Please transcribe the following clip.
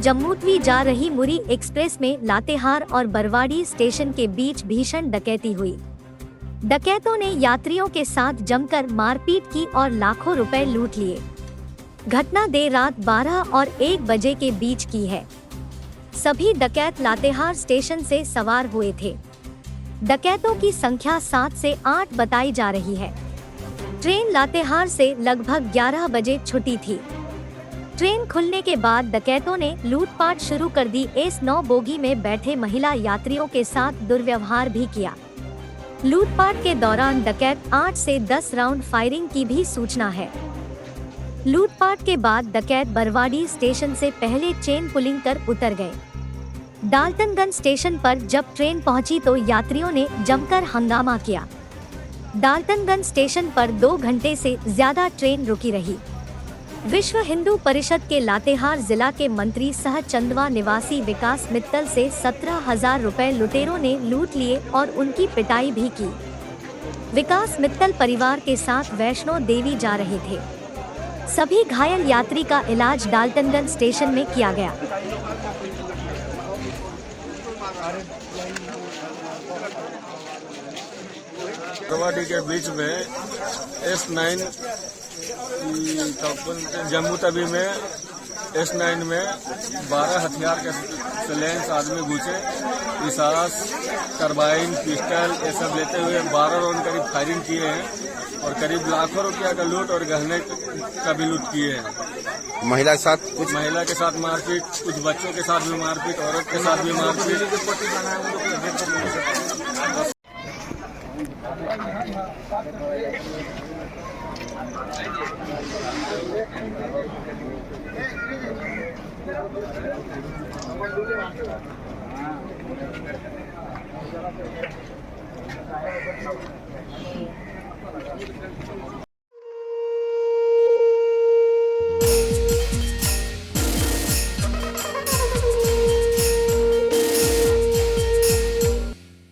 जम्मूतवी जा रही मुरी एक्सप्रेस में लातेहार और बरवाड़ी स्टेशन के बीच भीषण डकैती हुई। डकैतों ने यात्रियों के साथ जमकर मारपीट की और लाखों रुपए लूट लिए। घटना देर रात 12 और 1 बजे के बीच की है। सभी डकैत लातेहार स्टेशन से सवार हुए थे। डकैतों की संख्या 7 से 8 बताई जा रही है। ट्रेन लातेहार से लगभग 11 बजे छुटी थी। ट्रेन खुलने के बाद डकैतों ने लूटपाट शुरू कर दी। S9 बोगी में बैठे महिला यात्रियों के साथ दुर्व्यवहार भी किया। लूटपाट के दौरान डकैत 8 से 10 राउंड फायरिंग की भी सूचना है। लूटपाट के बाद डकैत बरवाड़ी स्टेशन से पहले चेन पुलिंग कर उतर गए। डाल्टनगंज स्टेशन पर जब ट्रेन पहुंची तो यात्रियों ने जमकर हंगामा किया। डाल्टनगंज स्टेशन पर 2 घंटे से ज्यादा ट्रेन रुकी रही। विश्व हिंदू परिषद के लातेहार जिला के मंत्री सह चंदवा निवासी विकास मित्तल से 17,000 रुपए लुटेरों ने लूट लिए और उनकी पिटाई भी की। विकास मित्तल परिवार के साथ वैष्णो देवी जा रहे थे। सभी घायल यात्री का इलाज डाल्टनगंज स्टेशन में किया गया। बरवाड़ी के बीच में S9 जम्मू तवी में S9 में 12 हथियार के सैलेंस आदमी घुसे। इसास, कार्बाइन, पिस्टल ये सब लेते हुए 12 राउंड करीब फायरिंग किए हैं और करीब लाखों रुपया का लूट और गहने का भी लूट किए हैं। महिला के साथ मारपीट, कुछ बच्चों के साथ भी मारपीट, औरत के साथ भी मारपीट।